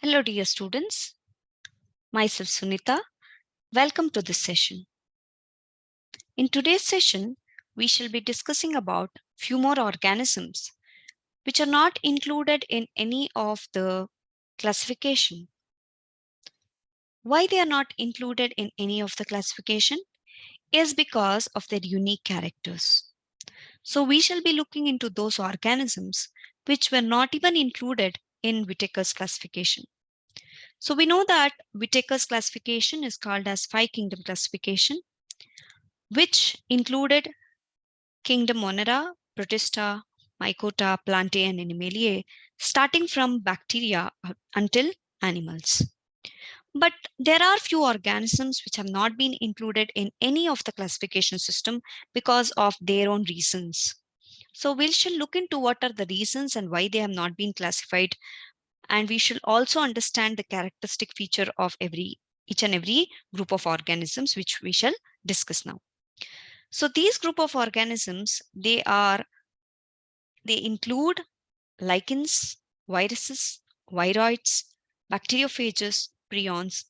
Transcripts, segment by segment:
Hello, dear students. Myself Sunita. Welcome to this session. In today's session, we shall be discussing about few more organisms which are not included in any of the classification. Why they are not included in any of the classification is because of their unique characters. So we shall be looking into those organisms which were not even included in Whitaker's classification. So we know that Whitaker's classification is called as five kingdom classification, which included kingdom Monera, Protista, Mycota, Plantae, and Animaliae, starting from bacteria until animals. But there are few organisms which have not been included in any of the classification system because of their own reasons. So we shall look into what are the reasons and why they have not been classified, and we should also understand the characteristic feature of each and every group of organisms, which we shall discuss now. So these group of organisms, they include lichens, viruses, viroids, bacteriophages, prions,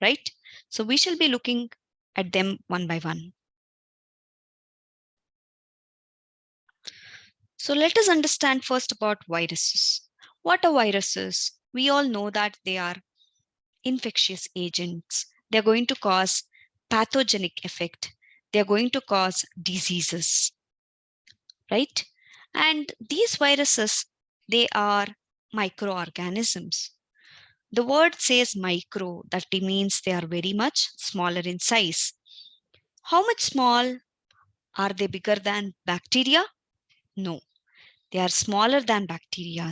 right? So we shall be looking at them one by one. So let us understand first about viruses. What are viruses? We all know that they are infectious agents. They're going to cause pathogenic effect. They're going to cause diseases, right? And these viruses, they are microorganisms. The word says micro, that means they are very much smaller in size. How much small? Are they bigger than bacteria? No, they are smaller than bacteria.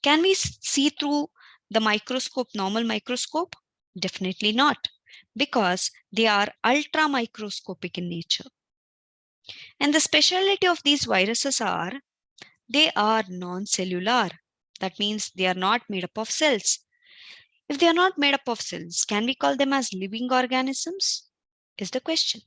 Can we see through the microscope, normal microscope? Definitely not, because they are ultra microscopic in nature. And the speciality of these viruses are they are non-cellular. That means they are not made up of cells. If they are not made up of cells, can we call them as living organisms? Is the question.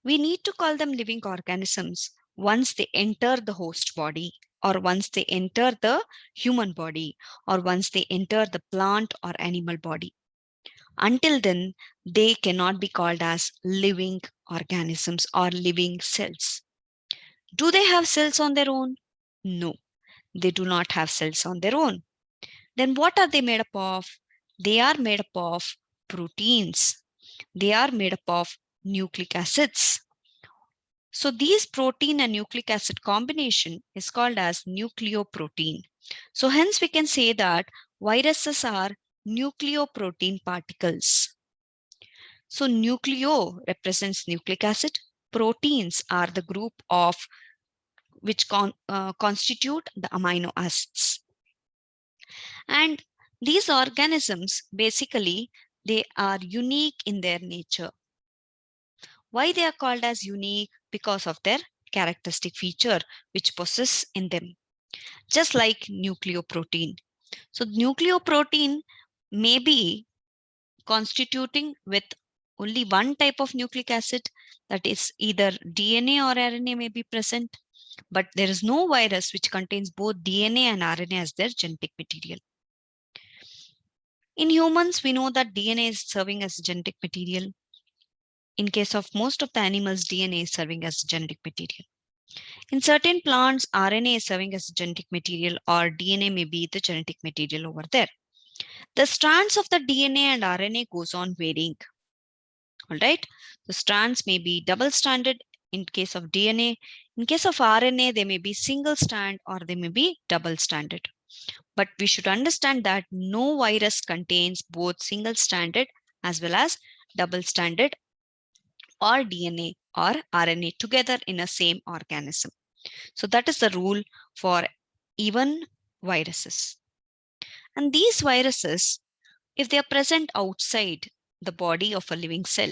We need to call them living organisms once they enter the host body, or once they enter the human body, or once they enter the plant or animal body. Until then, they cannot be called as living organisms or living cells. Do they have cells on their own? No, they do not have cells on their own. Then what are they made up of? They are made up of proteins. They are made up of nucleic acids. So these protein and nucleic acid combination is called as nucleoprotein. So hence we can say that viruses are nucleoprotein particles. So nucleo represents nucleic acid. Proteins are the group of which constitute the amino acids. And these organisms, basically, they are unique in their nature. Why they are called as unique? Because of their characteristic feature which possess in them, just like nucleoprotein. So nucleoprotein may be constituting with only one type of nucleic acid, that is either DNA or RNA may be present, but there is no virus which contains both DNA and RNA as their genetic material. In humans, we know that DNA is serving as genetic material. In case of most of the animals, DNA is serving as genetic material. In certain plants, RNA is serving as genetic material, or DNA may be the genetic material over there. The strands of the DNA and RNA goes on varying. All right. The strands may be double-stranded in case of DNA. In case of RNA, they may be single strand or they may be double-stranded. But we should understand that no virus contains both single-stranded as well as double-stranded or DNA or RNA together in a same organism. So that is the rule for even viruses. And these viruses, if they are present outside the body of a living cell,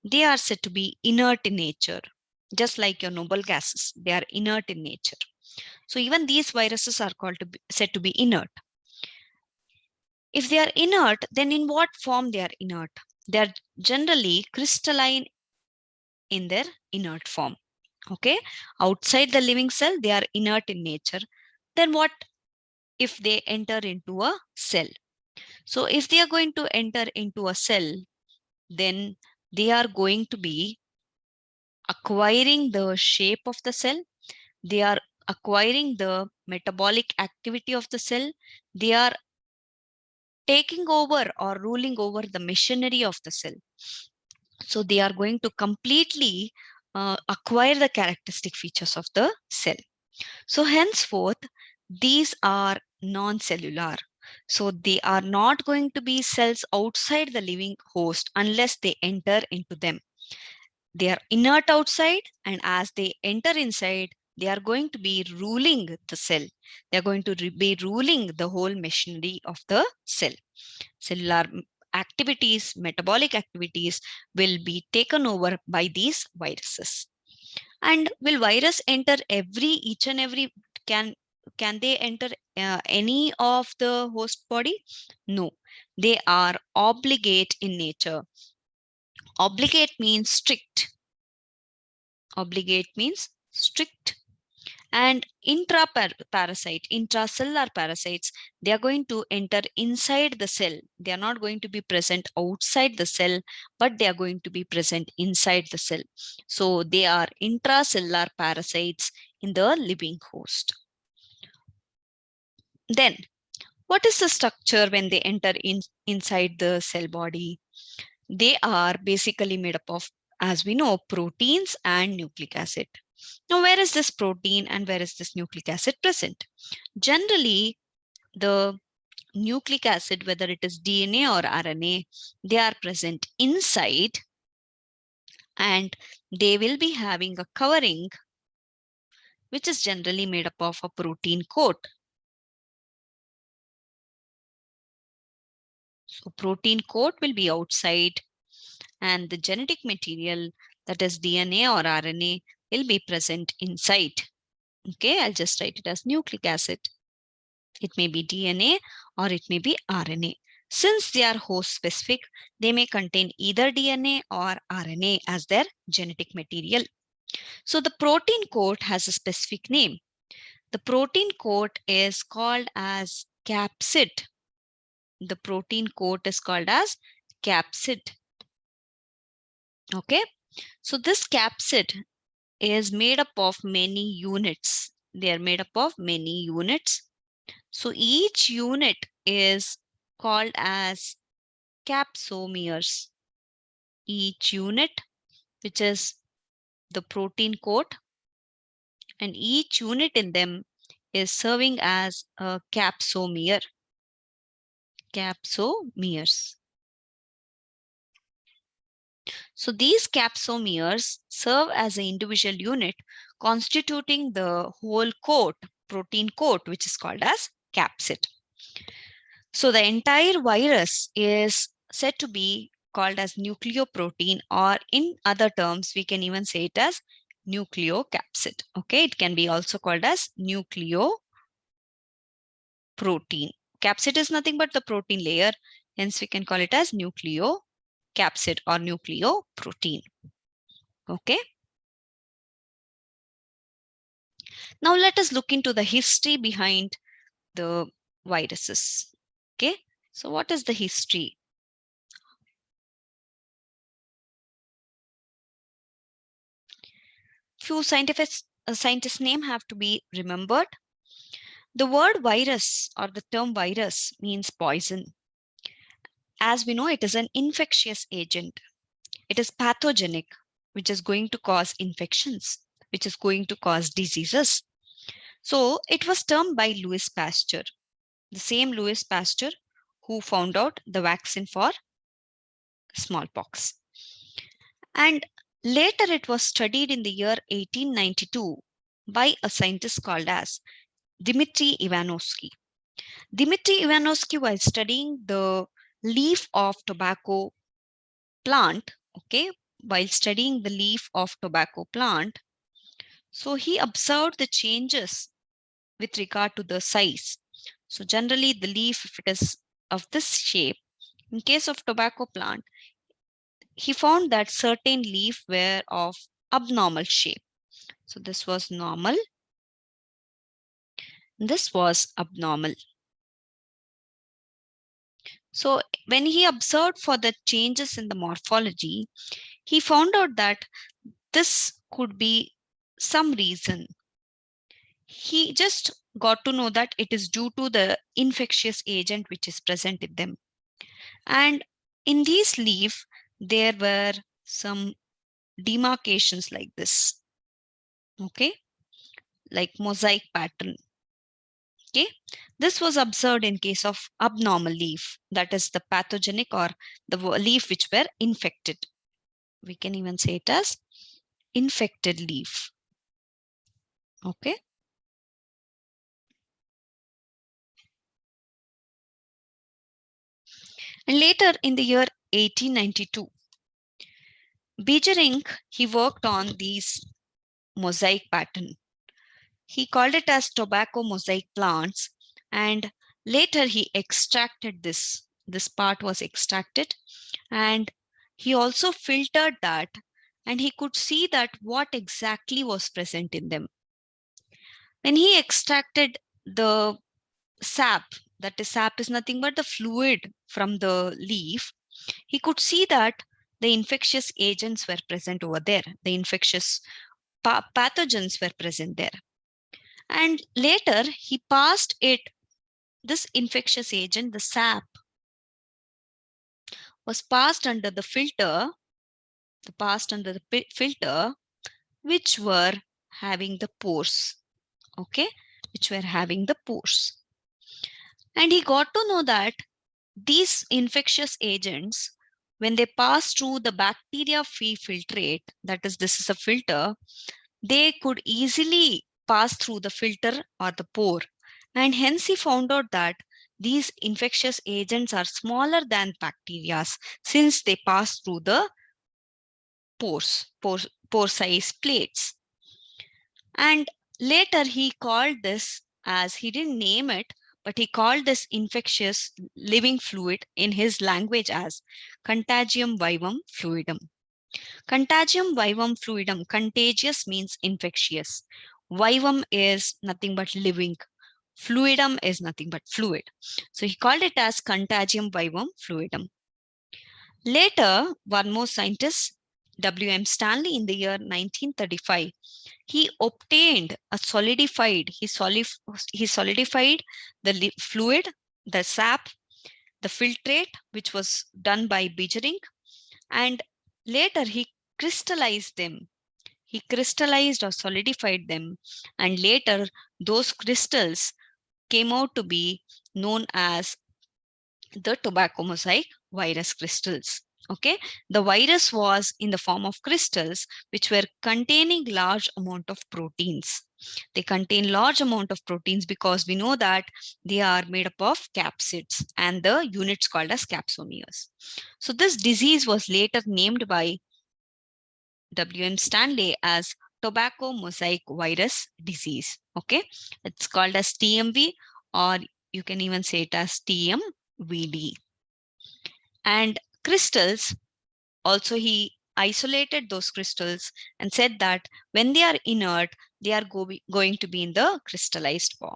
they are said to be inert in nature, just like your noble gases. They are inert in nature. So even these viruses are said to be inert. If they are inert, then in what form they are inert? They are generally crystalline in their inert form. Okay, outside the living cell, they are inert in nature. Then what if they enter into a cell. So if they are going to enter into a cell, then they are going to be acquiring the shape of the cell. They are acquiring the metabolic activity of the cell. They are taking over or ruling over the machinery of the cell. So they are going to completely acquire the characteristic features of the cell. So henceforth, these are non-cellular. So they are not going to be cells outside the living host unless they enter into them. They are inert outside, and as they enter inside, they are going to be ruling the cell. They are going to be ruling the whole machinery of the cell. Cellular activities, metabolic activities will be taken over by these viruses. And will virus enter each and every, can they enter any of the host body? No, they are obligate in nature. Obligate means strict. Obligate means strict. And intracellular parasites, they are going to enter inside the cell. They are not going to be present outside the cell, but they are going to be present inside the cell. So they are intracellular parasites in the living host. Then, what is the structure when they enter inside the cell body? They are basically made up of, as we know, proteins and nucleic acid. Now, where is this protein and where is this nucleic acid present? Generally, the nucleic acid, whether it is DNA or RNA, they are present inside, and they will be having a covering which is generally made up of a protein coat. So protein coat will be outside, and the genetic material, that is DNA or RNA, will be present inside. Okay, I'll just write it as nucleic acid. It may be DNA or it may be RNA. Since they are host specific, they may contain either DNA or RNA as their genetic material. So the protein coat has a specific name. The protein coat is called as capsid. The protein coat is called as capsid. Okay, so this capsid is made up of many units. They are made up of many units. So each unit is called as capsomeres. Each unit, which is the protein coat, and each unit in them is serving as a capsomere. Capsomeres. So these capsomeres serve as an individual unit constituting the whole coat, protein coat, which is called as capsid. So the entire virus is said to be called as nucleoprotein, or in other terms, we can even say it as nucleocapsid. Okay, it can be also called as nucleoprotein. Capsid is nothing but the protein layer, hence we can call it as nucleocapsid or nucleoprotein. Okay. Now let us look into the history behind the viruses. Okay, so what is the history? Few scientists' name have to be remembered. The word virus or the term virus means poison. As we know, it is an infectious agent. It is pathogenic, which is going to cause infections, which is going to cause diseases. So it was termed by Louis Pasteur, the same Louis Pasteur who found out the vaccine for smallpox. And later it was studied in the year 1892 by a scientist called as Dmitry Ivanovsky. Dmitry Ivanovsky, while studying the leaf of tobacco plant, okay, while studying the leaf of tobacco plant, so he observed the changes with regard to the size. So generally the leaf, if it is of this shape, in case of tobacco plant, he found that certain leaf were of abnormal shape. So this was normal. This was abnormal. So when he observed for the changes in the morphology, he found out that this could be some reason. He just got to know that it is due to the infectious agent which is present in them. And in these leaf, there were some demarcations like this, okay, like mosaic pattern. Okay, this was observed in case of abnormal leaf, that is the pathogenic or the leaf which were infected. We can even say it as infected leaf. Okay. And later in the year 1892, Beijering, he worked on these mosaic pattern. He called it as tobacco mosaic plants, and later he extracted this. This part was extracted, and he also filtered that, and he could see that what exactly was present in them. When he extracted the sap, that is, sap is nothing but the fluid from the leaf, he could see that the infectious agents were present over there. The infectious pathogens were present there. And later he passed it, this infectious agent, the sap, was passed under the filter, filter, which were having the pores, okay, which were having the pores. And he got to know that these infectious agents, when they pass through the bacteria free filtrate, that is, this is a filter, they could easily pass through the filter or the pore. And hence he found out that these infectious agents are smaller than bacteria since they pass through the pore size plates. And later he called this, as he didn't name it, but he called this infectious living fluid in his language as contagium vivum fluidum. Contagium vivum fluidum. Contagious means infectious. Vivum is nothing but living. Fluidum is nothing but fluid. So he called it as contagium vivum fluidum. Later, one more scientist, W.M. Stanley, in the year 1935, he obtained a solidified, he solidified the fluid, the sap, the filtrate, which was done by Beijering, and later he crystallized them. He crystallized or solidified them, and later those crystals came out to be known as the tobacco mosaic virus crystals. Okay, the virus was in the form of crystals which were containing large amount of proteins. They contain large amount of proteins because we know that they are made up of capsids and the units called as capsomeres. So this disease was later named by W.M. Stanley as tobacco mosaic virus disease. Okay, it's called as TMV, or you can even say it as TMVD. And crystals, also he isolated those crystals and said that when they are inert, they are going to be in the crystallized form.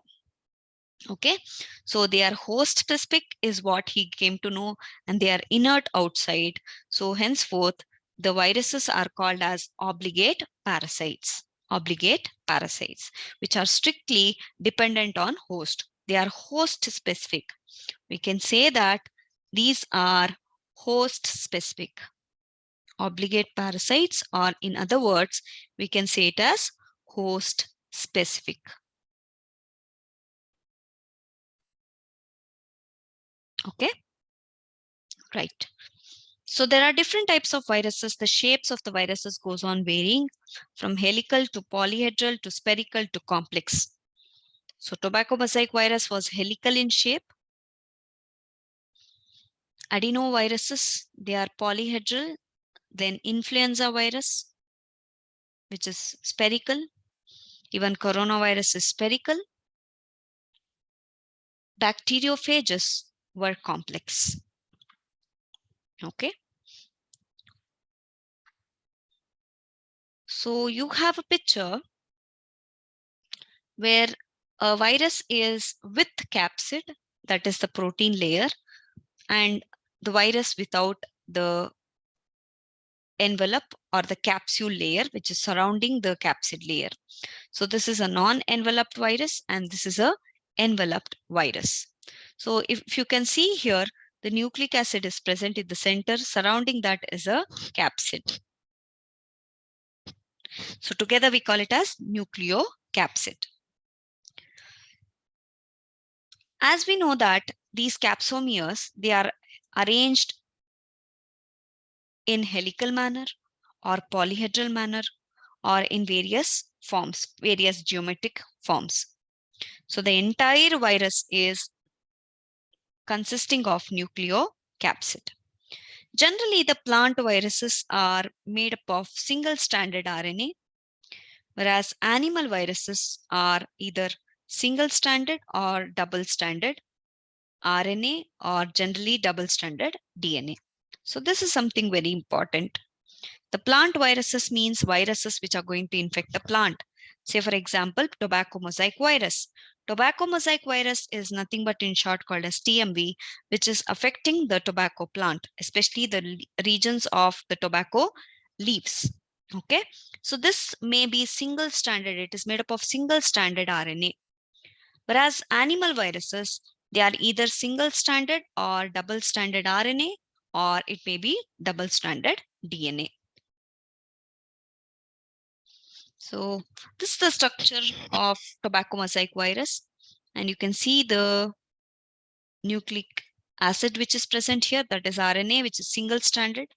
Okay, so they are host specific is what he came to know, and they are inert outside. So henceforth, the viruses are called as obligate parasites. Obligate parasites, which are strictly dependent on host. They are host specific. We can say that these are host specific. Obligate parasites, or in other words, we can say it as host specific. Okay, right. So there are different types of viruses. The shapes of the viruses goes on varying from helical to polyhedral to spherical to complex. So tobacco mosaic virus was helical in shape. Adenoviruses, they are polyhedral. Then influenza virus, which is spherical. Even coronavirus is spherical. Bacteriophages were complex. Okay. So you have a picture where A virus is with capsid, that is the protein layer, and the virus without the envelope or the capsule layer, which is surrounding the capsid layer. So this is a non-enveloped virus and this is a enveloped virus. So if you can see here, the nucleic acid is present in the center, surrounding that is a capsid. So together we call it as nucleocapsid. As we know that these capsomeres, they are arranged in helical manner or polyhedral manner or in various forms, various geometric forms. So the entire virus is consisting of nucleocapsid. Generally, the plant viruses are made up of single-stranded RNA, whereas animal viruses are either single-stranded or double-stranded RNA or generally double-stranded DNA. So this is something very important. The plant viruses means viruses which are going to infect the plant. Say, for example, tobacco mosaic virus. Tobacco mosaic virus is nothing but in short called as TMV, which is affecting the tobacco plant, especially the regions of the tobacco leaves. Okay, so this may be single stranded, it is made up of single stranded RNA. Whereas animal viruses, they are either single stranded or double stranded RNA, or it may be double stranded DNA. So this is the structure of tobacco mosaic virus, and you can see the nucleic acid which is present here, that is RNA, which is single stranded.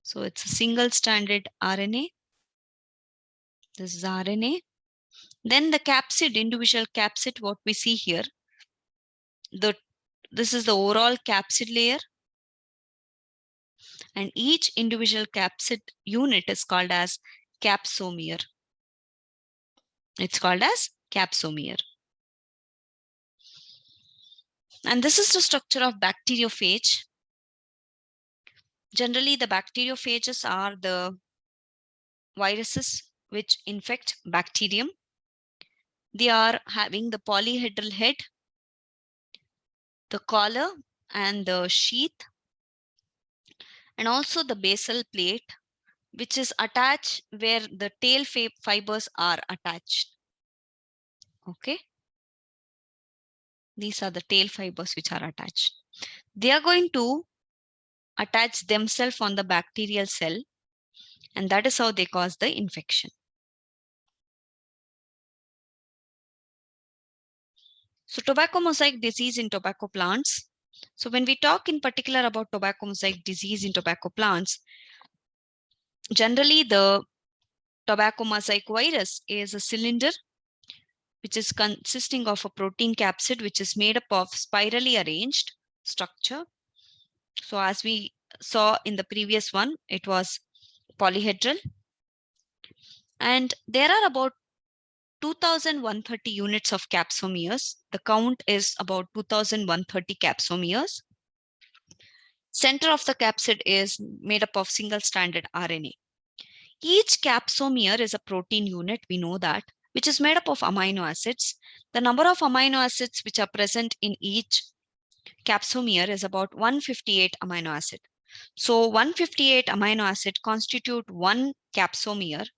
So it's a single stranded RNA. This is RNA. Then the capsid, individual capsid, what we see here, this is the overall capsid layer, and each individual capsid unit is called as capsomere. It's called as capsomere. And this is the structure of bacteriophage. Generally, the bacteriophages are the viruses which infect bacterium. They are having the polyhedral head, the collar, and the sheath, and also the basal plate, which is attached where the tail fibers are attached. Okay. These are the tail fibers which are attached. They are going to attach themselves on the bacterial cell, and that is how they cause the infection. So tobacco mosaic disease in tobacco plants. So when we talk in particular about tobacco mosaic disease in tobacco plants, generally the tobacco mosaic virus is a cylinder which is consisting of a protein capsid which is made up of spirally arranged structure. So as we saw in the previous one, it was polyhedral. And there are about 2,130 units of capsomeres. The count is about 2,130 capsomeres. Center of the capsid is made up of single-stranded RNA. Each capsomere is a protein unit, we know that, which is made up of amino acids. The number of amino acids which are present in each capsomere is about 158 amino acid. So 158 amino acid constitute one capsomere.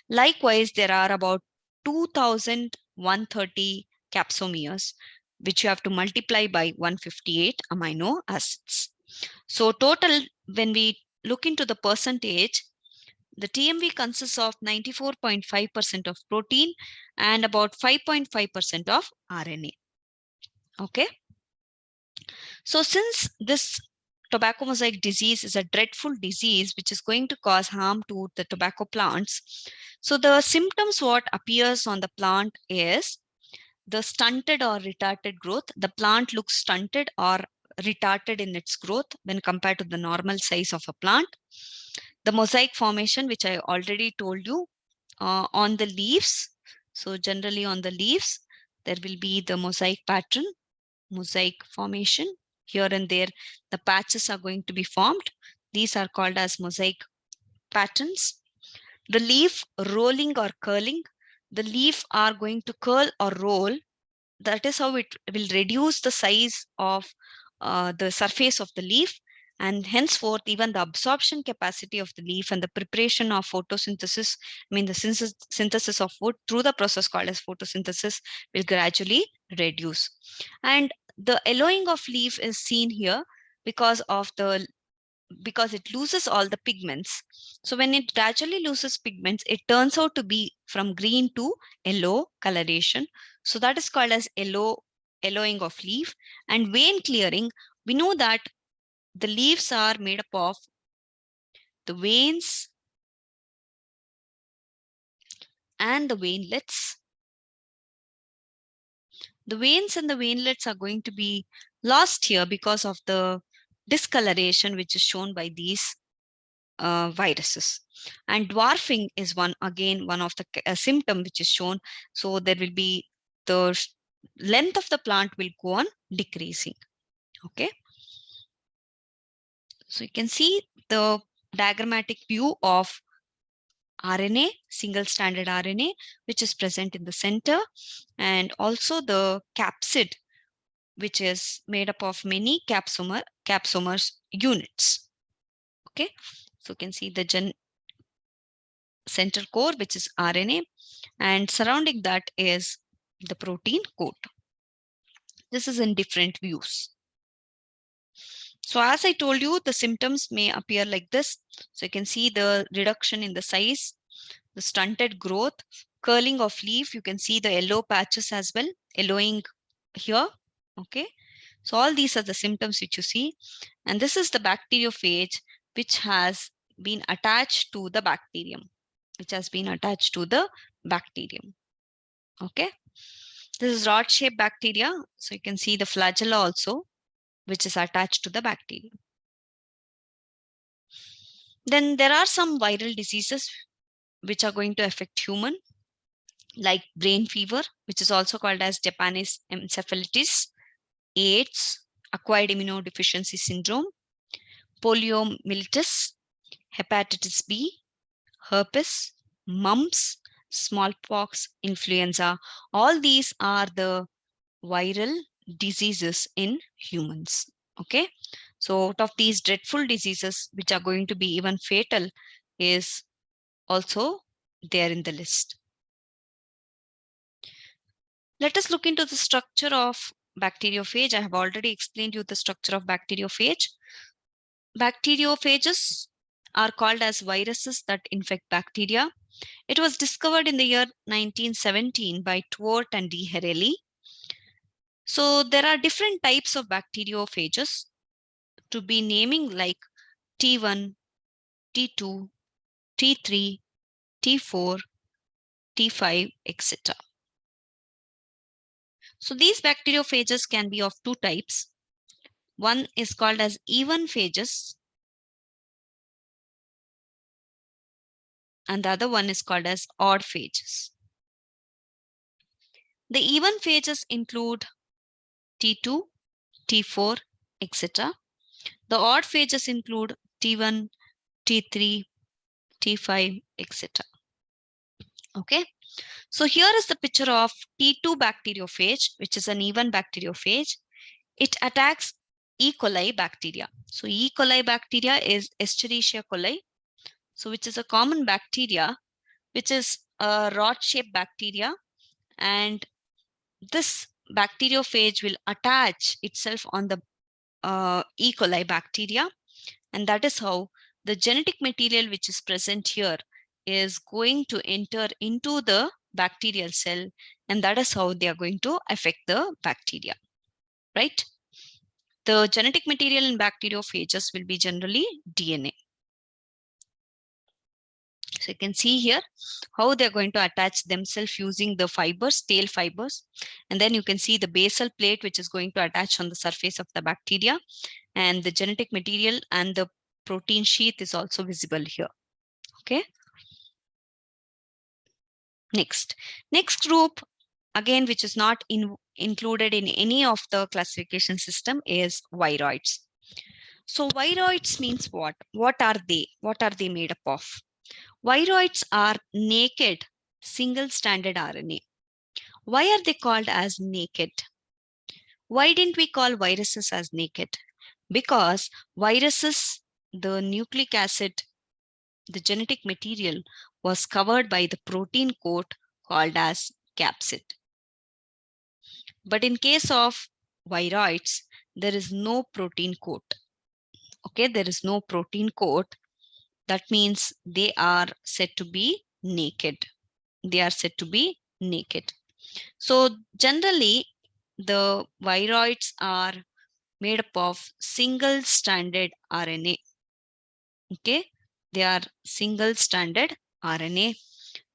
Likewise, there are about 2,130 capsomeres, which you have to multiply by 158 amino acids. So total, when we look into the percentage, the TMV consists of 94.5% of protein and about 5.5% of RNA. Okay. So since this tobacco mosaic disease is a dreadful disease which is going to cause harm to the tobacco plants, so the symptoms what appears on the plant is the stunted or retarded growth. The plant looks stunted or retarded in its growth when compared to the normal size of a plant. The mosaic formation, which I already told you, on the leaves. So generally on the leaves, there will be the mosaic pattern, mosaic formation. Here and there, the patches are going to be formed. These are called as mosaic patterns. The leaf rolling or curling. The leaf are going to curl or roll that is how it will reduce the size of the surface of the leaf, and henceforth even the absorption capacity of the leaf and the preparation of photosynthesis, I mean the synthesis of food through the process called as photosynthesis, will gradually reduce. And the yellowing of leaf is seen here because it loses all the pigments. So when it gradually loses pigments, it turns out to be from green to yellow coloration. So that is called as yellowing of leaf. And vein clearing, we know that the leaves are made up of the veins and the veinlets. The veins and the veinlets are going to be lost here because of the discoloration which is shown by these viruses. And dwarfing is one of the symptom which is shown. So there will be the length of the plant will go on decreasing. Okay. So you can see the diagrammatic view of RNA, single stranded RNA, which is present in the center, and also the capsid, which is made up of many capsomers units. Okay. So you can see the center core, which is RNA, and surrounding that is the protein coat. This is in different views. So as I told you, the symptoms may appear like this. So you can see the reduction in the size, the stunted growth, curling of leaf. You can see the yellow patches as well, yellowing here. Okay. So all these are the symptoms which you see. And this is the bacteriophage, which has been attached to the bacterium, Okay. This is rod-shaped bacteria. So you can see the flagella also, which is attached to the bacterium. Then there are some viral diseases which are going to affect human, like brain fever, which is also called as Japanese encephalitis, AIDS, acquired immunodeficiency syndrome, poliomyelitis, hepatitis B, herpes, mumps, smallpox, influenza. All these are the viral diseases in humans. Okay. So out of these dreadful diseases, which are going to be even fatal, is also there in the list. Let us look into the structure of bacteriophage. I have already explained you the structure of bacteriophage. Bacteriophages are called as viruses that infect bacteria. It was discovered in the year 1917 by Twort and D. Herrelli. So there are different types of bacteriophages to be naming, like T1, T2, T3, T4, T5, etc. So these bacteriophages can be of two types. One is called as even phages, and the other one is called as odd phages. The even phages include T2, T4, etc. The odd phages include T1, T3, T5, etc. Okay. So here is the picture of T2 bacteriophage, which is an even bacteriophage. It attacks E. coli bacteria. So E. coli bacteria is Escherichia coli, so which is a common bacteria, which is a rod-shaped bacteria, and this bacteriophage will attach itself on the E. coli bacteria, and that is how the genetic material which is present here is going to enter into the bacterial cell, and that is how they are going to affect the bacteria, right? The genetic material in bacteriophages will be generally DNA. So you can see here how they're going to attach themselves using the fibers, tail fibers. And then you can see the basal plate, which is going to attach on the surface of the bacteria. And the genetic material and the protein sheath is also visible here. Okay. Next group, again, which is not included in any of the classification system, is viroids. So viroids means what? What are they? What are they made up of? Viroids are naked single-stranded RNA. Why are they called as naked? Why didn't we call viruses as naked? Because viruses, the nucleic acid, the genetic material was covered by the protein coat called as capsid. But in case of viroids, there is no protein coat. Okay, there is no protein coat. That means they are said to be naked. They are said to be naked. So generally, the viroids are made up of single-stranded RNA. Okay, they are single-stranded RNA.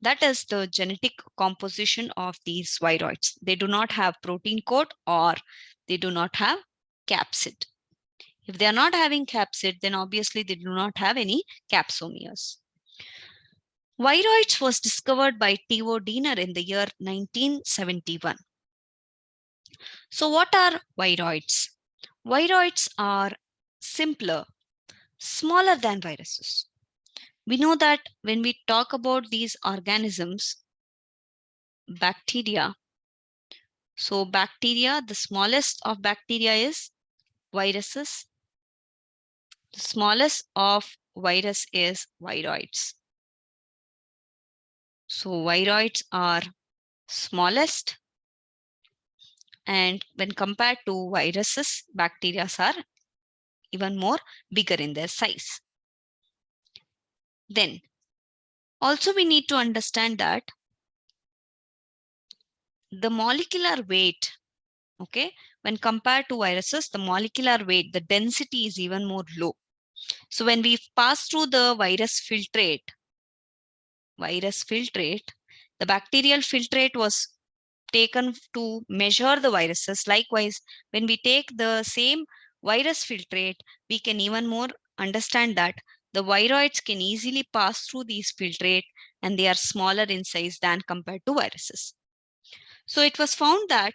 That is the genetic composition of these viroids. They do not have protein coat or they do not have capsid. If they are not having capsid, then obviously they do not have any capsomeres. Viroids was discovered by T.O. Diener in the year 1971. So what are viroids? Viroids are simpler, smaller than viruses. We know that when we talk about these organisms, bacteria, so bacteria, the smallest of bacteria is viruses. The smallest of virus is viroids. So viroids are smallest, and when compared to viruses, bacteria are even more bigger in their size. Then also we need to understand that the molecular weight, okay, when compared to viruses, the molecular weight, the density is even more low. So when we pass through the virus filtrate, the bacterial filtrate was taken to measure the viruses. Likewise, when we take the same virus filtrate, we can even more understand that the viroids can easily pass through these filtrate and they are smaller in size than compared to viruses. So it was found that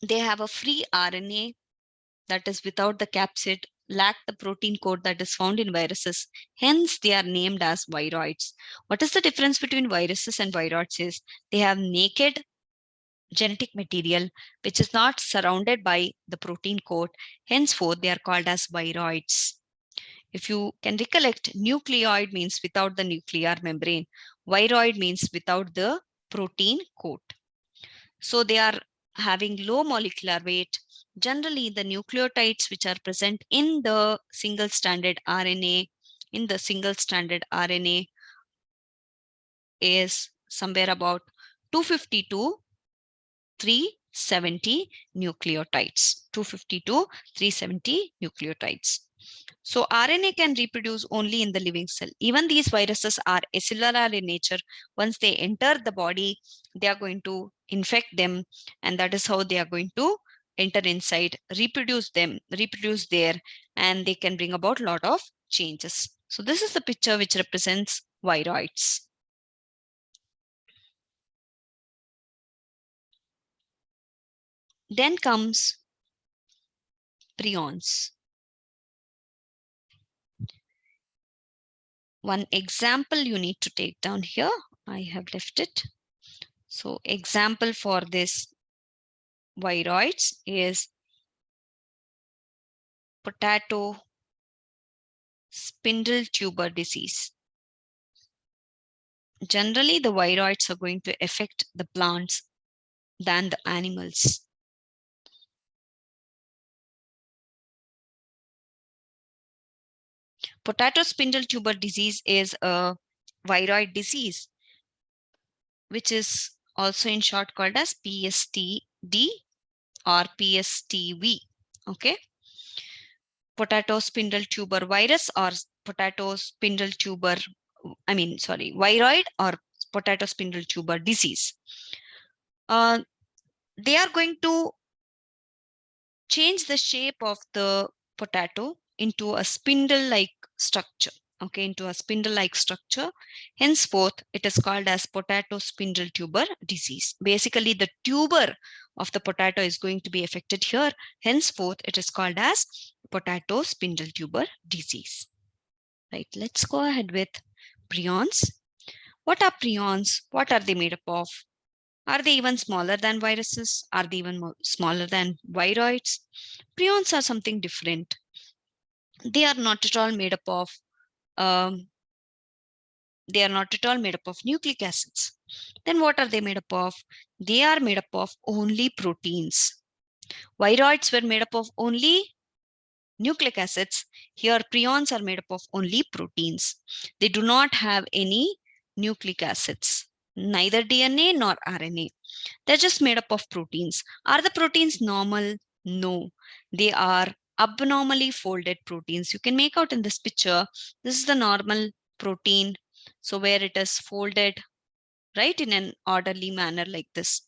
they have a free RNA that is without the capsid, lack the protein coat that is found in viruses. Hence, they are named as viroids. What is the difference between viruses and viroids is they have naked genetic material which is not surrounded by the protein coat. Henceforth, they are called as viroids. If you can recollect, nucleoid means without the nuclear membrane. Viroid means without the protein coat. So they are having low molecular weight. Generally, the nucleotides which are present in the single-stranded RNA, is somewhere about 250 to 370 nucleotides. 250 to 370 nucleotides. So RNA can reproduce only in the living cell. Even these viruses are acellular in nature. Once they enter the body, they are going to infect them, and that is how they are going to enter inside, reproduce there, and they can bring about a lot of changes. So this is the picture which represents viroids. Then comes prions. One example you need to take down here. I have left it. So example for this viroids is potato spindle tuber disease. Generally, the viroids are going to affect the plants than the animals. Potato spindle tuber disease is a viroid disease, which is also in short called as PSTD or PSTV. Okay. Potato spindle tuber virus or potato spindle tuber, viroid or potato spindle tuber disease. They are going to change the shape of the potato into a spindle-like structure. Okay, into a spindle-like structure. Henceforth, it is called as potato spindle tuber disease. Basically, the tuber of the potato is going to be affected here. Henceforth, it is called as potato spindle tuber disease. Right, let's go ahead with prions. What are prions? What are they made up of? Are they even smaller than viruses? Are they even smaller than viroids? Prions are something different. They are not at all made up of um, they are not at all made up of nucleic acids. Then what are they made up of? They are made up of only proteins. Viroids were made up of only nucleic acids. Here, prions are made up of only proteins. They do not have any nucleic acids, neither DNA nor RNA. They're just made up of proteins. Are the proteins normal? No. They are abnormally folded proteins. You can make out in this picture, this is the normal protein. So where it is folded, right, in an orderly manner like this.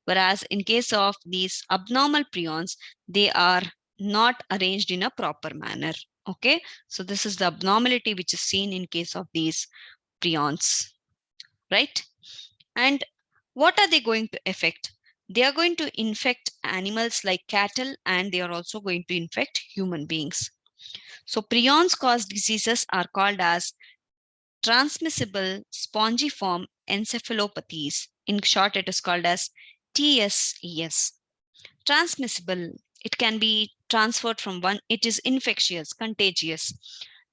Whereas in case of these abnormal prions, they are not arranged in a proper manner. Okay, so this is the abnormality which is seen in case of these prions, right? And what are they going to affect? They are going to infect animals like cattle, and they are also going to infect human beings. So prions cause diseases are called as transmissible spongiform encephalopathies. In short, it is called as TSES. Transmissible, it can be transferred from one, it is infectious, contagious.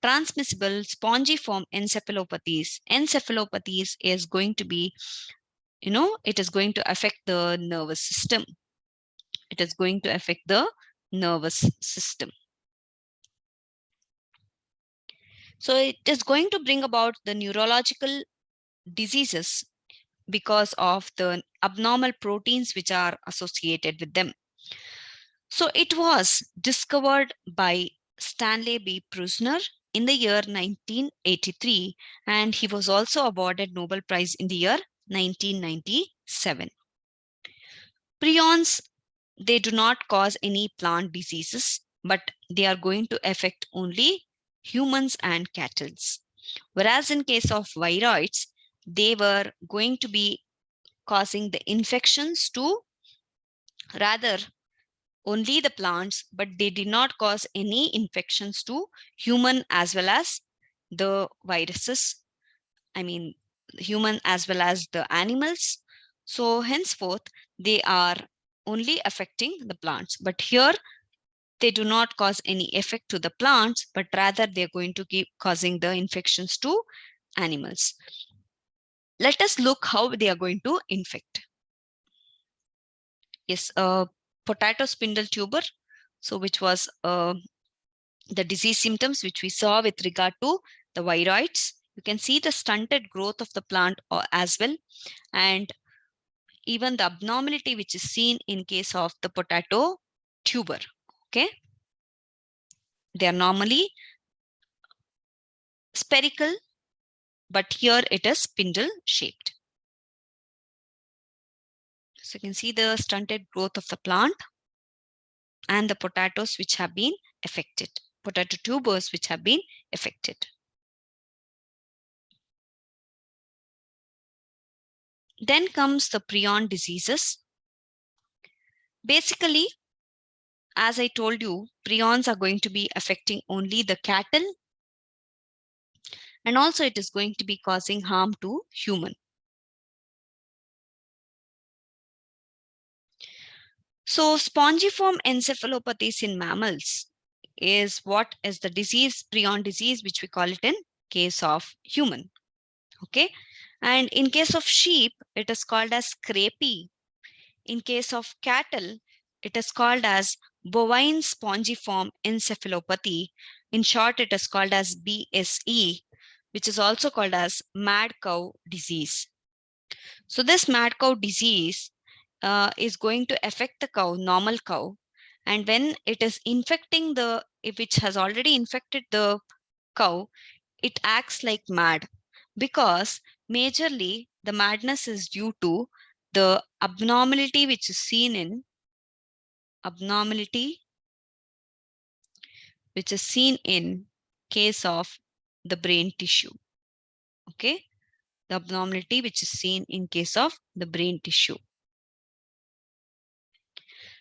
Transmissible spongiform encephalopathies. Encephalopathies is going to be, it is going to affect the nervous system. It is going to affect the nervous system. So it is going to bring about the neurological diseases because of the abnormal proteins which are associated with them. So it was discovered by Stanley B. Prusiner in the year 1983, and he was also awarded Nobel Prize in the year 1997. Prions, they do not cause any plant diseases, but they are going to affect only humans and cattle. Whereas in case of viroids, they were going to be causing the infections to rather only the plants, but they did not cause any infections to human as well as the viruses. I mean, human as well as the animals. So henceforth, they are only affecting the plants. But here, they do not cause any effect to the plants, but rather they're going to keep causing the infections to animals. Let us look how they are going to infect. Yes, potato spindle tuber. So which was the disease symptoms which we saw with regard to the viroids. You can see the stunted growth of the plant as well, and even the abnormality which is seen in case of the potato tuber. Okay, they are normally spherical, but here it is spindle shaped. So you can see the stunted growth of the plant and the potatoes which have been affected, potato tubers which have been affected. Then comes the prion diseases. Basically, as I told you, prions are going to be affecting only the cattle, and also it is going to be causing harm to human. So spongiform encephalopathies in mammals is what is the disease, prion disease, which we call it in case of human. Okay. And in case of sheep, it is called as scrapie. In case of cattle, it is called as bovine spongiform encephalopathy. In short, it is called as BSE, which is also called as mad cow disease. So this mad cow disease is going to affect the cow, normal cow. And when it is infecting which has already infected the cow, it acts like mad, because majorly the madness is due to the abnormality which is seen in case of the brain tissue. Okay, the abnormality which is seen in case of the brain tissue.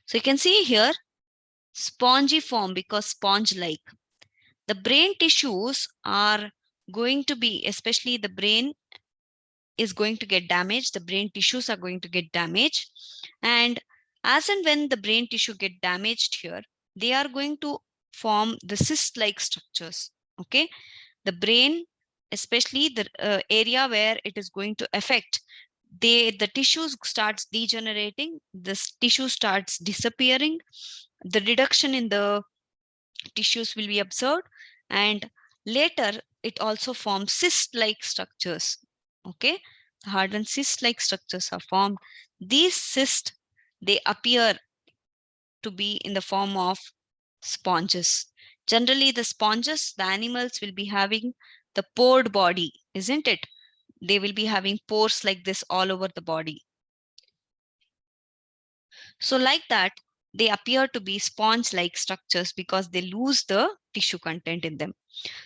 So you can see here spongiform, because sponge like. The brain tissues are going to be, especially the brain is going to get damaged, the brain tissues are going to get damaged. And as and when the brain tissue get damaged here, they are going to form the cyst-like structures. Okay, the brain, especially the area where it is going to affect, the tissues starts degenerating, this tissue starts disappearing, the reduction in the tissues will be observed, and later it also forms cyst-like structures. Okay, hardened cyst-like structures are formed. These cysts, they appear to be in the form of sponges. Generally, the sponges, the animals will be having the pored body, isn't it? They will be having pores like this all over the body. So like that, they appear to be sponge-like structures because they lose the tissue content in them.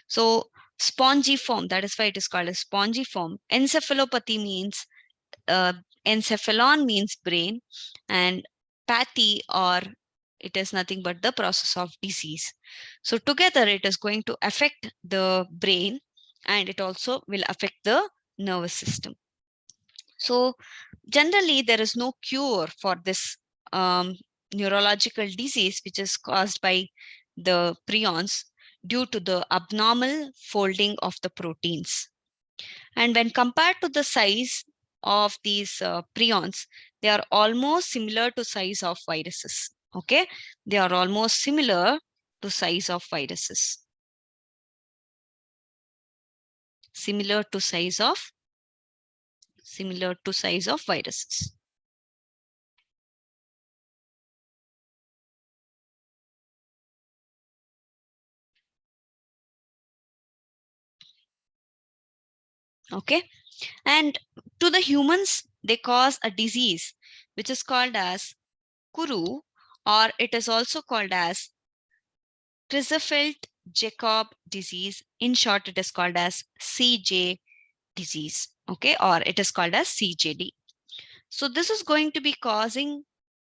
So spongiform, that is why it is called a spongiform. Encephalopathy means, encephalon means brain, and pathy, or it is nothing but the process of disease. So together it is going to affect the brain, and it also will affect the nervous system. So generally there is no cure for this neurological disease which is caused by the prions due to the abnormal folding of the proteins. And when compared to the size of these prions, they are almost similar to size of viruses. Okay, they are almost similar to size of viruses. Similar to size of viruses. Okay, and to the humans, they cause a disease which is called as Kuru, or it is also called as Creutzfeldt-Jakob disease. In short, it is called as CJ disease. Okay, or it is called as CJD. So this is going to be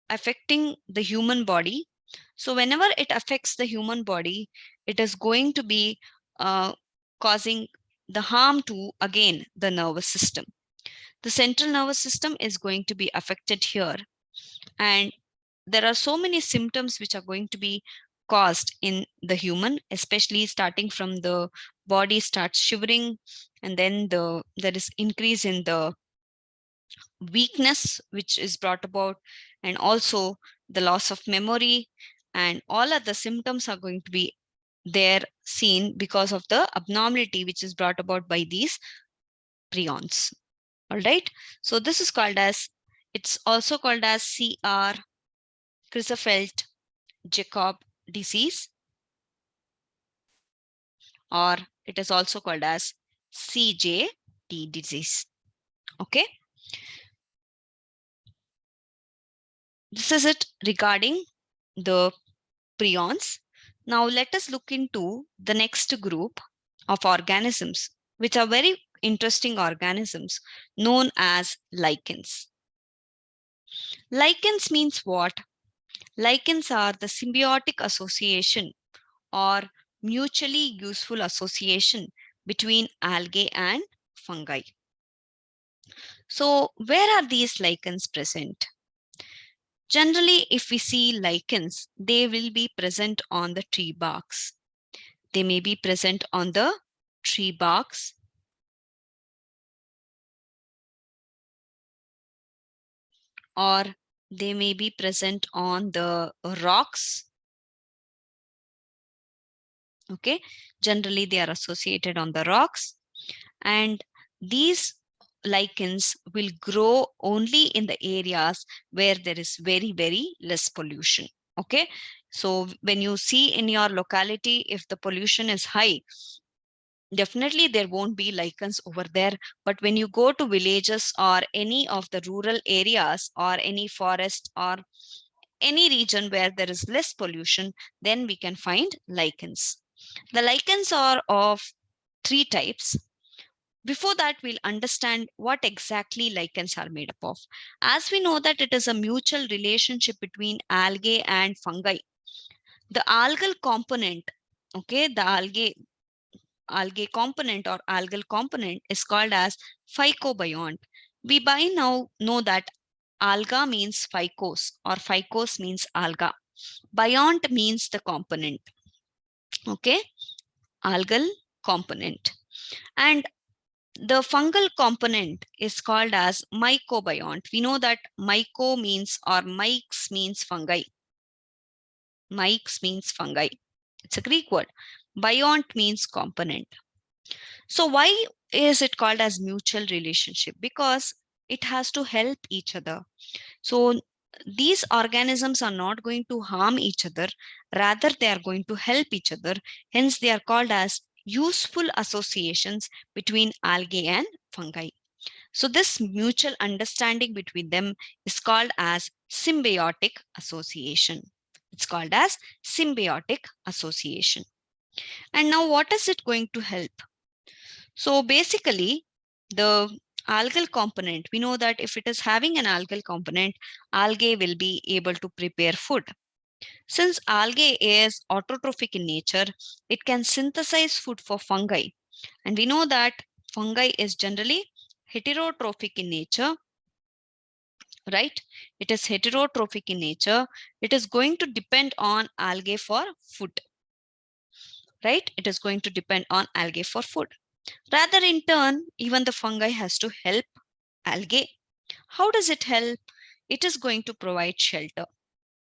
affecting the human body. So whenever it affects the human body, it is going to be causing the harm to, again, the nervous system. The central nervous system is going to be affected here. And there are so many symptoms which are going to be caused in the human, especially starting from the body starts shivering, and then there is increase in the weakness which is brought about, and also the loss of memory, and all other symptoms are going to be there seen because of the abnormality which is brought about by these prions. All right, so this is called as, it's also called as Creutzfeldt-Jakob disease, or it is also called as CJD disease. Okay, this is it regarding the prions. Now let us look into the next group of organisms, which are very interesting organisms known as lichens. Lichens means what? Lichens are the symbiotic association or mutually useful association between algae and fungi. So where are these lichens present? Generally, if we see lichens, they will be present on the tree barks. They may be present on the tree barks, or they may be present on the rocks. Okay, generally they are associated on the rocks, and these lichens will grow only in the areas where there is very, very less pollution. Okay, so when you see in your locality, if the pollution is high, definitely there won't be lichens over there. But when you go to villages or any of the rural areas or any forest or any region where there is less pollution, then we can find lichens. The lichens are of three types. Before that, we'll understand what exactly lichens are made up of. As we know that it is a mutual relationship between algae and fungi. The algal component, okay, the algae algae component or algal component is called as phycobiont. We by now know that alga means phycos or phycos means alga. Biont means the component. Okay, algal component. And the fungal component is called as mycobiont. We know that myco means or myx means fungi. Myx means fungi. It's a Greek word. Biont means component. So why is it called as mutual relationship? Because it has to help each other. So these organisms are not going to harm each other, rather they are going to help each other. Hence they are called as useful associations between algae and fungi. So this mutual understanding between them is called as symbiotic association. It's called as symbiotic association. And now what is it going to help? So basically, the algal component, we know that if it is having an algal component, algae will be able to prepare food. Since algae is autotrophic in nature, it can synthesize food for fungi. And we know that fungi is generally heterotrophic in nature, right? It is heterotrophic in nature. It is going to depend on algae for food, right? It is going to depend on algae for food. Rather, in turn, even the fungi has to help algae. How does it help? It is going to provide shelter.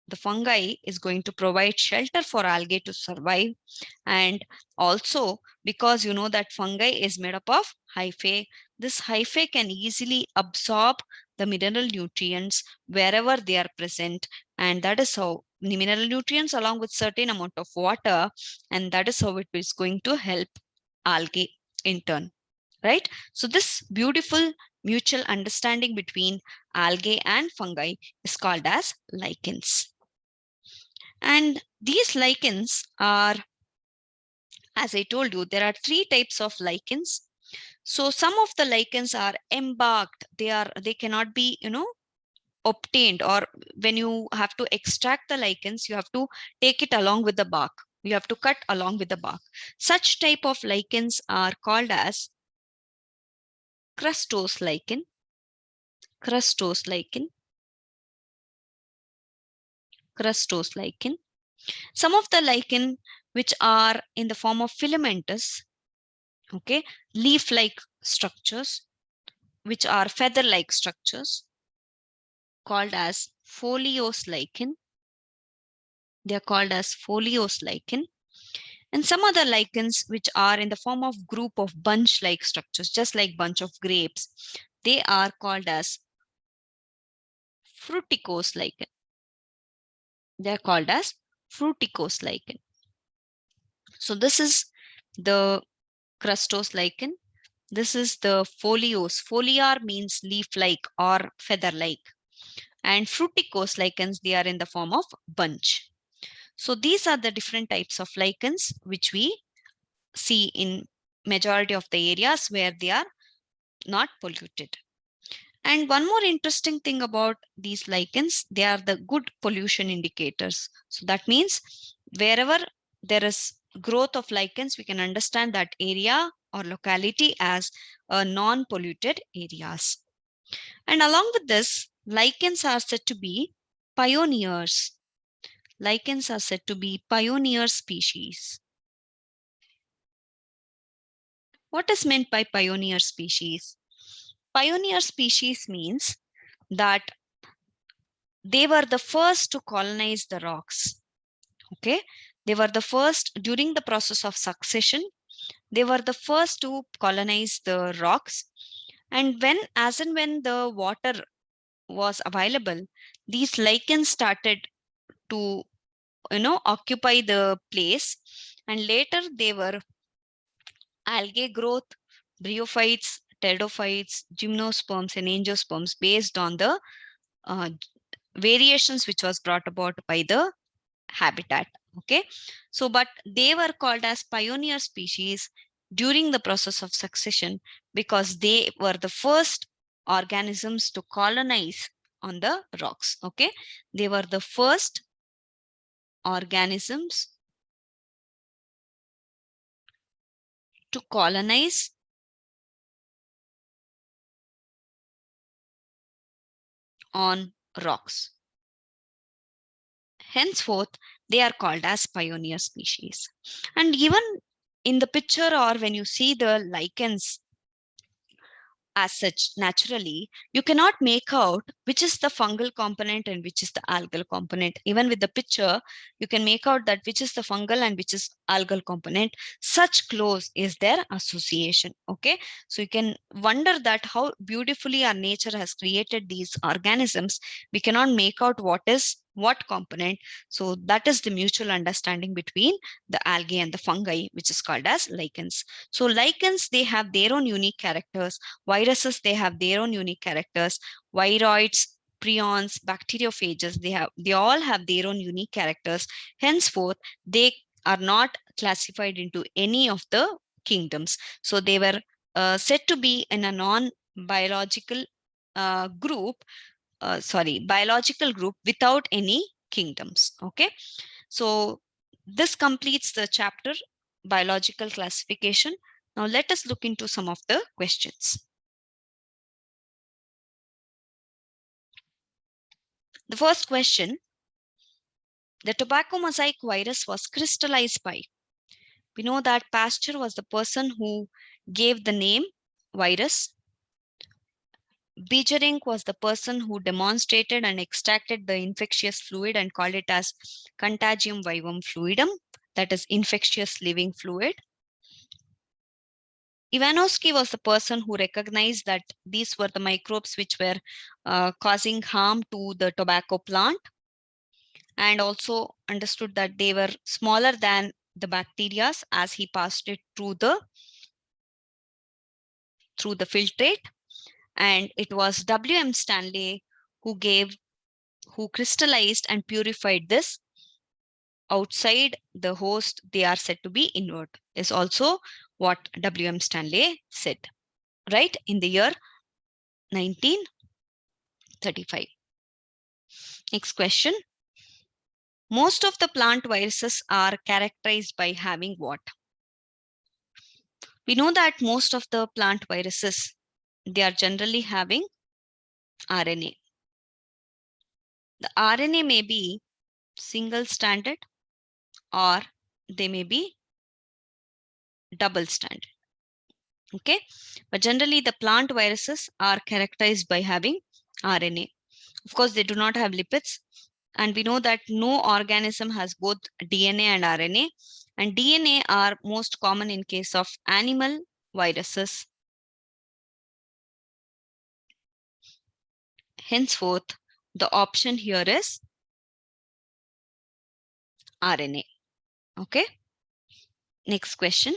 The fungi is going to provide shelter for algae to survive. And also, because you know that fungi is made up of hyphae, this hyphae can easily absorb the mineral nutrients wherever they are present. And that is how the mineral nutrients along with certain amount of water, and that is how it is going to help algae in turn, right? So this beautiful mutual understanding between algae and fungi is called as lichens. And these lichens are, as I told you, there are three types of lichens. So some of the lichens are embarked. They cannot be, obtained, or when you have to extract the lichens, you have to take it along with the bark. You have to cut along with the bark. Such type of lichens are called as crustose lichen, crustose lichen, crustose lichen. Some of the lichen which are in the form of filamentous, okay, leaf-like structures, which are feather-like structures, called as foliose lichen. They are called as foliose lichen. And some other lichens which are in the form of group of bunch-like structures, just like bunch of grapes, they are called as fruticose lichen. They are called as fruticose lichen. So this is the crustose lichen. This is the foliose. Foliar means leaf-like or feather-like. And fruticose lichens, they are in the form of bunch. So these are the different types of lichens which we see in majority of the areas where they are not polluted. And one more interesting thing about these lichens, they are the good pollution indicators. So that means wherever there is growth of lichens, we can understand that area or locality as a non-polluted areas. And along with this, lichens are said to be pioneers. Lichens are said to be pioneer species. What is meant by pioneer species? Pioneer species means that they were the first to colonize the rocks. Okay, they were the first during the process of succession. They were the first to colonize the rocks. And as and when the water was available, these lichens started to, occupy the place. And later they were algae growth, bryophytes, pteridophytes, gymnosperms, and angiosperms based on the uh, variations which was brought about by the habitat. Okay, so but they were called as pioneer species during the process of succession because they were the first organisms to colonize on the rocks. Okay, they were the first organisms to colonize on rocks. Henceforth, they are called as pioneer species. And even in the picture, or when you see the lichens as such naturally, you cannot make out which is the fungal component and which is the algal component. Even with the picture, you can make out that which is the fungal and which is algal component. Such close is their association. Okay, so you can wonder that how beautifully our nature has created these organisms. We cannot make out what is what component. So that is the mutual understanding between the algae and the fungi, which is called as lichens. So lichens, they have their own unique characters. Viruses, they have their own unique characters. Viroids, prions, bacteriophages, they all have their own unique characters. Henceforth, they are not classified into any of the kingdoms. So they were said to be in a non-biological group, biological group without any kingdoms. Okay, so this completes the chapter biological classification. Now let us look into some of the questions. The first question, the tobacco mosaic virus was crystallized by. We know that Pasteur was the person who gave the name virus. Beijerinck was the person who demonstrated and extracted the infectious fluid and called it as contagium vivum fluidum, that is infectious living fluid. Ivanovsky was the person who recognized that these were the microbes which were causing harm to the tobacco plant, and also understood that they were smaller than the bacteria as he passed it through the filtrate. And it was W.M. Stanley who crystallized and purified this outside the host. They are said to be inert, is also what W.M. Stanley said, right, in the year 1935. Next question. Most of the plant viruses are characterized by having what? We know that most of the plant viruses, they are generally having RNA. The RNA may be single stranded or they may be double stranded. Okay, but generally the plant viruses are characterized by having RNA. Of course, they do not have lipids, and we know that no organism has both DNA and RNA, and DNA are most common in case of animal viruses. Henceforth, the option here is RNA. Okay. Next question.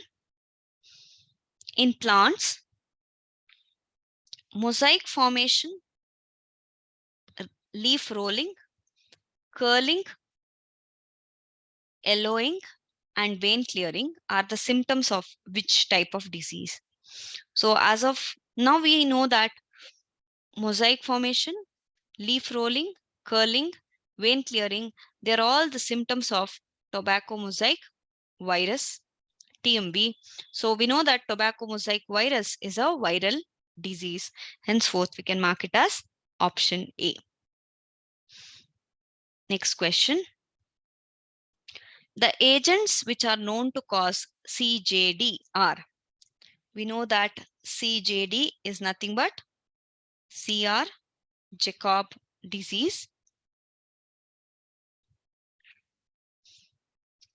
In plants, mosaic formation, leaf rolling, curling, yellowing, and vein clearing are the symptoms of which type of disease? So as of now, we know that mosaic formation, leaf rolling, curling, vein clearing, they're all the symptoms of tobacco mosaic virus, TMV. So we know that tobacco mosaic virus is a viral disease. Henceforth, we can mark it as option A. Next question. The agents which are known to cause CJD are, we know that CJD is nothing but CR Jacob disease.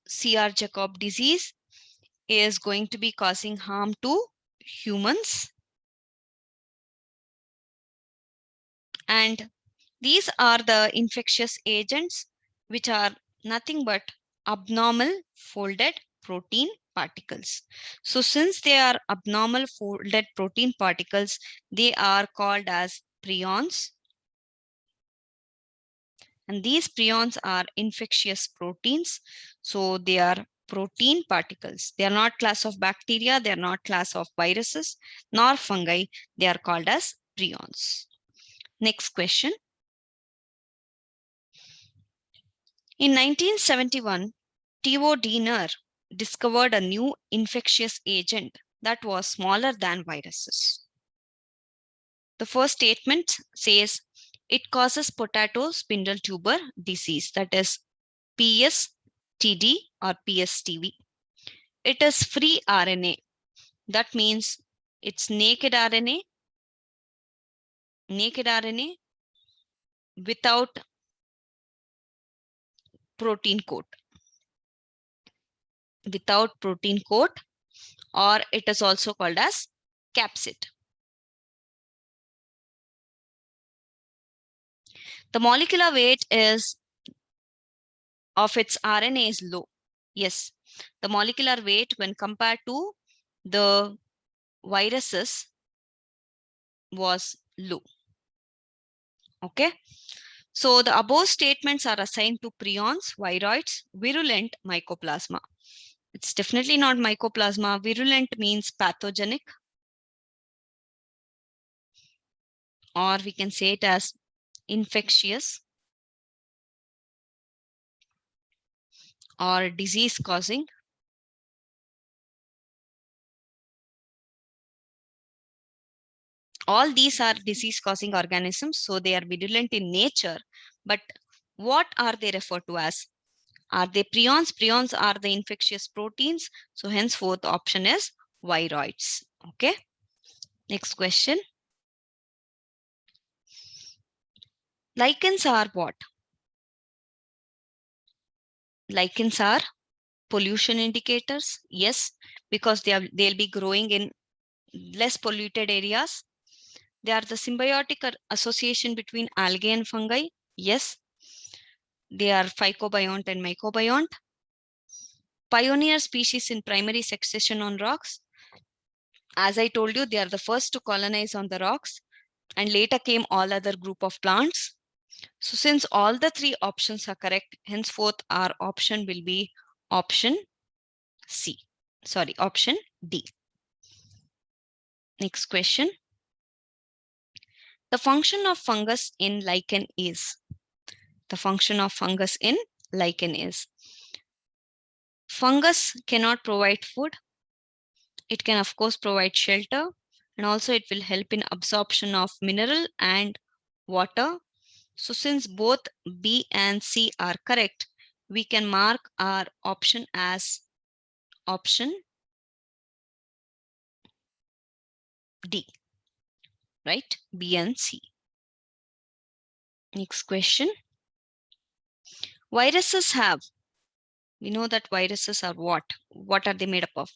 CR Jacob disease is going to be causing harm to humans. And these are the infectious agents which are nothing but abnormal folded protein particles. So since they are abnormal folded protein particles, they are called as prions. And these prions are infectious proteins. So they are protein particles. They are not class of bacteria. They are not class of viruses, nor fungi. They are called as prions. Next question. In 1971, Theo Diener discovered a new infectious agent that was smaller than viruses. The first statement says it causes potato spindle tuber disease, that is PSTD or PSTV. It is free RNA. That means it's naked RNA without protein coat. Or it is also called as capsid. The molecular weight of its RNA is low. Yes, the molecular weight when compared to the viruses was low. Okay. So the above statements are assigned to prions, viroids, virulent mycoplasma. It's definitely not mycoplasma. Virulent means pathogenic, or we can say it as infectious or disease causing. All these are disease causing organisms, so they are virulent in nature. But what are they referred to as? Are they prions? Prions are the infectious proteins. So henceforth, option is viroids. Okay. Next question. Lichens are what? Lichens are pollution indicators. Yes, because they'll be growing in less polluted areas. They are the symbiotic association between algae and fungi. Yes. They are phycobiont and mycobiont. Pioneer species in primary succession on rocks. As I told you, they are the first to colonize on the rocks, and later came all other group of plants. So since all the three options are correct, henceforth our option will be option option D. Next question. The function of fungus in lichen is. Fungus cannot provide food. It can of course provide shelter, and also it will help in absorption of mineral and water. So since both B and C are correct, we can mark our option as option D, right? B and C. Next question. Viruses have, we know that viruses are what? What are they made up of?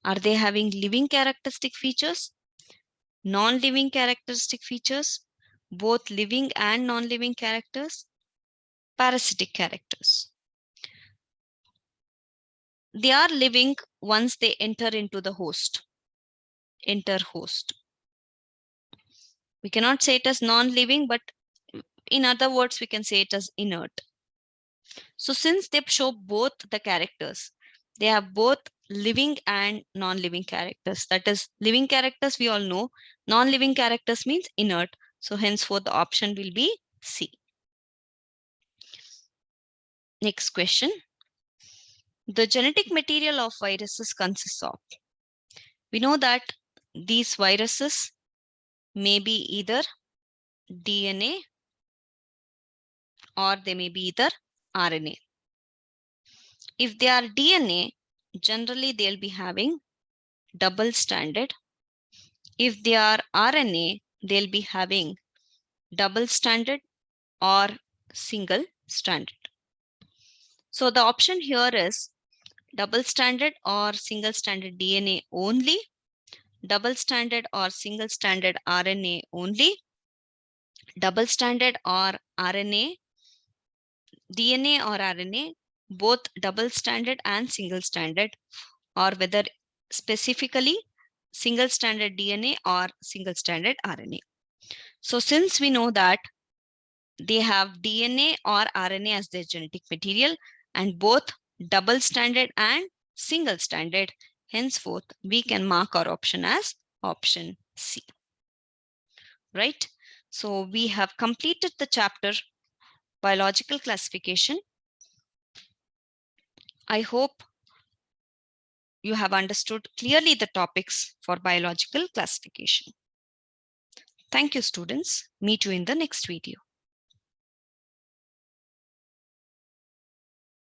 Are they having living characteristic features? Non-living characteristic features? Both living and non-living characters? Parasitic characters. They are living once they enter into the host. Enter host. We cannot say it as non-living, but in other words, we can say it as inert. So since they show both the characters, they have both living and non-living characters. That is, living characters we all know, non-living characters means inert. So henceforth the option will be C. Next question. The genetic material of viruses consists of. We know that these viruses may be either DNA or they may be either RNA. If they are DNA, generally they'll be having double-stranded. If they are RNA, they'll be having double-stranded or single-stranded. So the option here is double-stranded or single-stranded DNA only, double-stranded or single-stranded RNA only, double-stranded or RNA, DNA or RNA, both double-stranded and single-stranded, or whether specifically single-stranded DNA or single-stranded RNA. So since we know that they have DNA or RNA as their genetic material and both double-stranded and single-stranded, henceforth we can mark our option as option C. Right? So we have completed the chapter biological classification. I hope you have understood clearly the topics for biological classification. Thank you, students. Meet you in the next video.